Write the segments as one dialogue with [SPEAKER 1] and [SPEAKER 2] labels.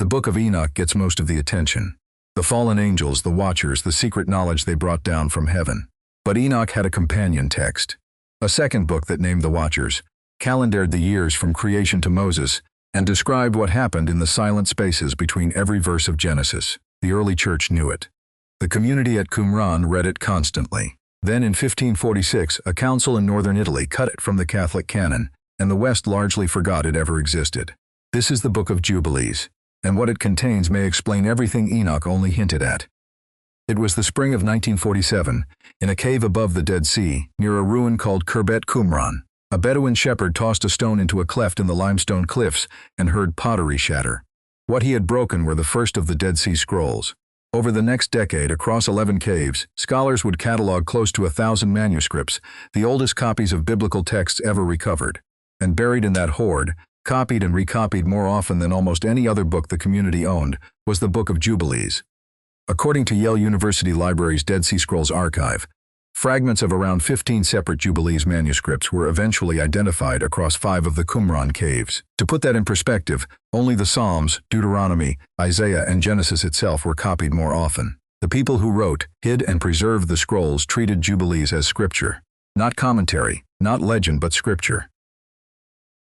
[SPEAKER 1] The Book of Enoch gets most of the attention. The fallen angels, the watchers, the secret knowledge they brought down from heaven. But Enoch had a companion text. A second book that named the watchers, calendared the years from creation to Moses, and described what happened in the silent spaces between every verse of Genesis. The early church knew it. The community at Qumran read it constantly. Then in 1546, a council in northern Italy cut it from the Catholic canon, and the West largely forgot it ever existed. This is the Book of Jubilees, and what it contains may explain everything Enoch only hinted at. It was the spring of 1947, in a cave above the Dead Sea, near a ruin called Qumran. A Bedouin shepherd tossed a stone into a cleft in the limestone cliffs and heard pottery shatter. What he had broken were the first of the Dead Sea Scrolls. Over the next decade, across 11 caves, scholars would catalog close to 1,000 manuscripts, the oldest copies of biblical texts ever recovered. And buried in that hoard, copied and recopied more often than almost any other book the community owned, was the Book of Jubilees. According to Yale University Library's Dead Sea Scrolls archive, fragments of around 15 separate Jubilees manuscripts were eventually identified across 5 of the Qumran caves. To put that in perspective, only the Psalms, Deuteronomy, Isaiah, and Genesis itself were copied more often. The people who wrote, hid, and preserved the scrolls treated Jubilees as scripture. Not commentary, not legend, but scripture.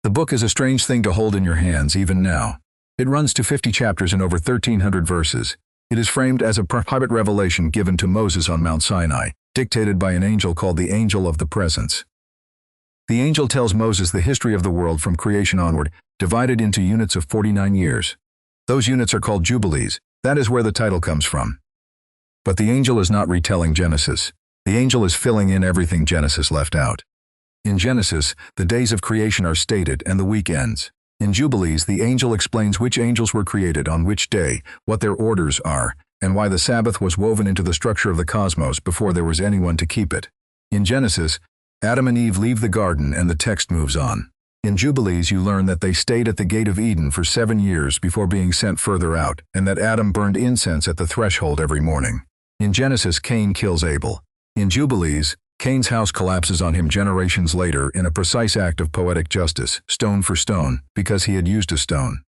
[SPEAKER 1] The book is a strange thing to hold in your hands even now. It runs to 50 chapters and over 1,300 verses. It is framed as a private revelation given to Moses on Mount Sinai, dictated by an angel called the Angel of the Presence. The angel tells Moses the history of the world from creation onward, divided into units of 49 years. Those units are called Jubilees. That is where the title comes from. But the angel is not retelling Genesis. The angel is filling in everything Genesis left out. In Genesis, the days of creation are stated and the week ends. In Jubilees, the angel explains which angels were created on which day, what their orders are, and why the Sabbath was woven into the structure of the cosmos before there was anyone to keep it. In Genesis, Adam and Eve leave the garden and the text moves on. In Jubilees, you learn that they stayed at the gate of Eden for 7 years before being sent further out, and that Adam burned incense at the threshold every morning. In Genesis, Cain kills Abel. In Jubilees, Cain's house collapses on him generations later in a precise act of poetic justice, stone for stone, because he had used a stone.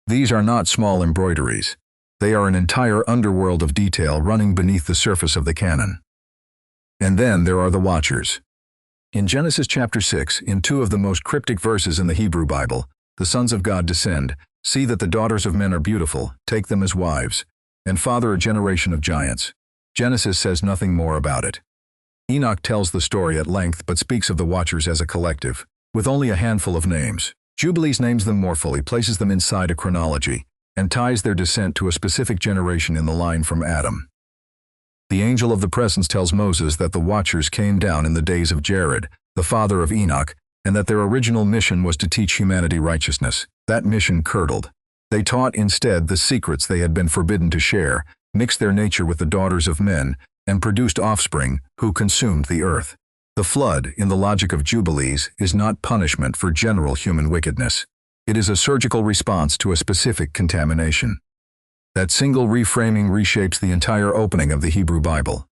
[SPEAKER 1] These are not small embroideries. They are an entire underworld of detail running beneath the surface of the canon. And then there are the watchers. In Genesis chapter 6, in 2 of the most cryptic verses in the Hebrew Bible, the sons of God descend, see that the daughters of men are beautiful, take them as wives, and father a generation of giants. Genesis says nothing more about it. Enoch tells the story at length but speaks of the watchers as a collective, with only a handful of names. Jubilees names them more fully, places them inside a chronology, and ties their descent to a specific generation in the line from Adam. The angel of the presence tells Moses that the watchers came down in the days of Jared, the father of Enoch, and that their original mission was to teach humanity righteousness. That mission curdled. They taught instead the secrets they had been forbidden to share, mixed their nature with the daughters of men, and produced offspring who consumed the earth. The flood, in the logic of Jubilees, is not punishment for general human wickedness. It is a surgical response to a specific contamination. That single reframing reshapes the entire opening of the Hebrew Bible.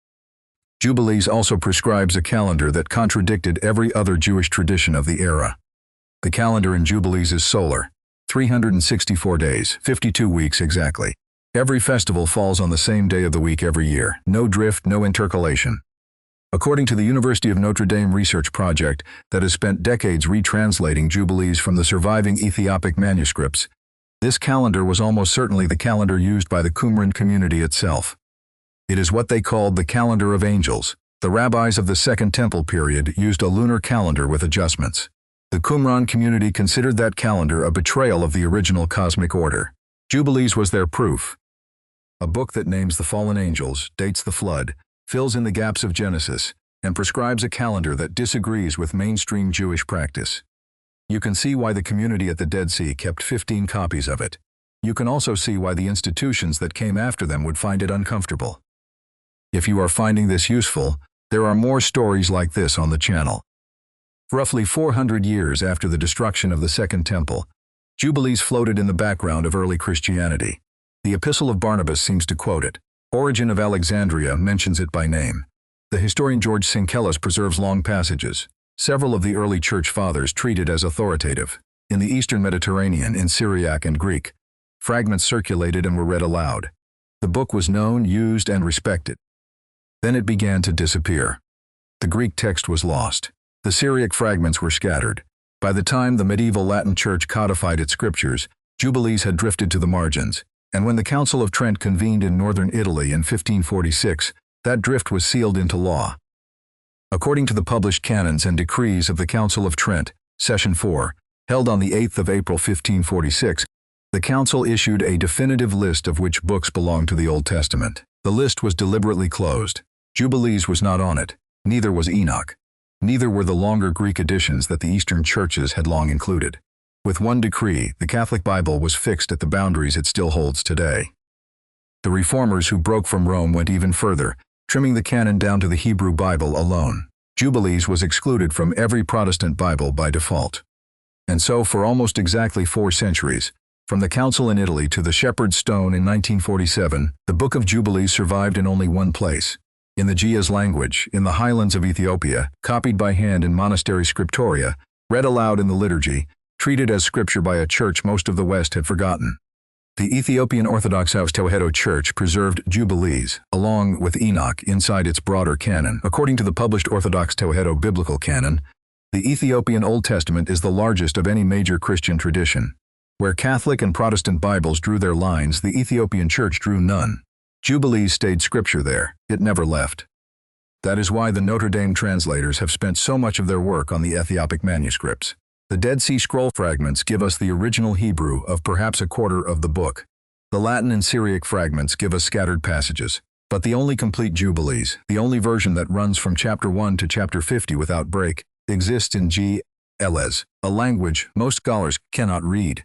[SPEAKER 1] Jubilees also prescribes a calendar that contradicted every other Jewish tradition of the era. The calendar in Jubilees is solar, 364 days, 52 weeks exactly. Every festival falls on the same day of the week every year. No drift, no intercalation. According to the University of Notre Dame research project that has spent decades retranslating Jubilees from the surviving Ethiopic manuscripts, this calendar was almost certainly the calendar used by the Qumran community itself. It is what they called the calendar of angels. The rabbis of the Second Temple period used a lunar calendar with adjustments. The Qumran community considered that calendar a betrayal of the original cosmic order. Jubilees was their proof. A book that names the fallen angels, dates the flood, fills in the gaps of Genesis, and prescribes a calendar that disagrees with mainstream Jewish practice. You can see why the community at the Dead Sea kept 15 copies of it. You can also see why the institutions that came after them would find it uncomfortable. If you are finding this useful, there are more stories like this on the channel. Roughly 400 years after the destruction of the Second Temple, Jubilees floated in the background of early Christianity. The Epistle of Barnabas seems to quote it. Origen of Alexandria mentions it by name. The historian George Synkellas preserves long passages. Several of the early church fathers treat it as authoritative. In the Eastern Mediterranean, in Syriac and Greek, Fragments circulated and were read aloud. The book was known, used, and respected. Then it began to disappear. The Greek text was lost. The Syriac fragments were scattered. By the time the medieval Latin Church codified its scriptures, Jubilees had drifted to the margins, and when the Council of Trent convened in northern Italy in 1546, that drift was sealed into law. According to the published canons and decrees of the Council of Trent, Session 4, held on the 8th of April 1546, the Council issued a definitive list of which books belonged to the Old Testament. The list was deliberately closed. Jubilees was not on it, neither was Enoch. Neither were the longer Greek editions that the Eastern churches had long included. With one decree, the Catholic Bible was fixed at the boundaries it still holds today. The reformers who broke from Rome went even further, trimming the canon down to the Hebrew Bible alone. Jubilees was excluded from every Protestant Bible by default. And so for almost exactly 4 centuries, from the Council in Italy to the Shepherd's Stone in 1947, the Book of Jubilees survived in only one place. In the Giaz language, in the highlands of Ethiopia, copied by hand in monastery scriptoria, read aloud in the liturgy, treated as scripture by a church most of the West had forgotten. The Ethiopian Orthodox Tewahedo Church preserved Jubilees, along with Enoch, inside its broader canon. According to the published Orthodox Tewahedo biblical canon, the Ethiopian Old Testament is the largest of any major Christian tradition. Where Catholic and Protestant Bibles drew their lines, the Ethiopian Church drew none. Jubilees stayed scripture there. It never left. That is why the Notre Dame translators have spent so much of their work on the Ethiopic manuscripts. The Dead Sea Scroll fragments give us the original Hebrew of perhaps a quarter of the book. The Latin and Syriac fragments give us scattered passages. But the only complete Jubilees, the only version that runs from chapter 1 to chapter 50 without break, exists in Ge'ez, a language most scholars cannot read.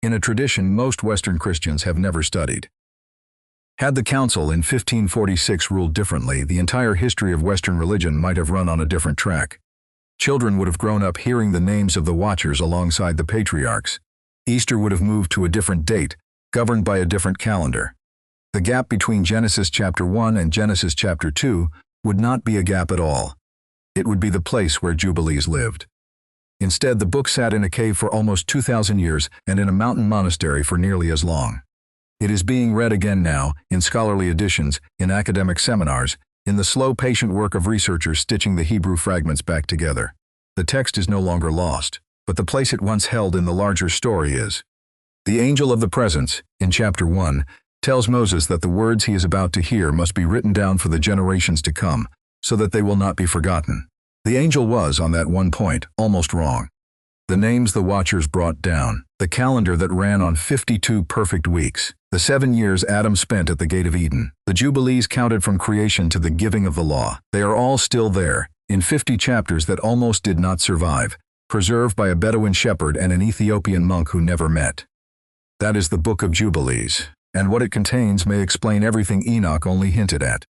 [SPEAKER 1] In a tradition most Western Christians have never studied. Had the Council in 1546 ruled differently, the entire history of Western religion might have run on a different track. Children would have grown up hearing the names of the Watchers alongside the patriarchs. Easter would have moved to a different date, governed by a different calendar. The gap between Genesis chapter 1 and Genesis chapter 2 would not be a gap at all. It would be the place where Jubilees lived. Instead, the book sat in a cave for almost 2,000 years and in a mountain monastery for nearly as long. It is being read again now, in scholarly editions, in academic seminars, in the slow, patient work of researchers stitching the Hebrew fragments back together. The text is no longer lost, but the place it once held in the larger story is. The angel of the presence, in chapter 1, tells Moses that the words he is about to hear must be written down for the generations to come, so that they will not be forgotten. The angel was, on that one point, almost wrong. The names the Watchers brought down, the calendar that ran on 52 perfect weeks, the 7 years Adam spent at the Gate of Eden, the Jubilees counted from creation to the giving of the law, they are all still there, in 50 chapters that almost did not survive, preserved by a Bedouin shepherd and an Ethiopian monk who never met. That is the Book of Jubilees, and what it contains may explain everything Enoch only hinted at.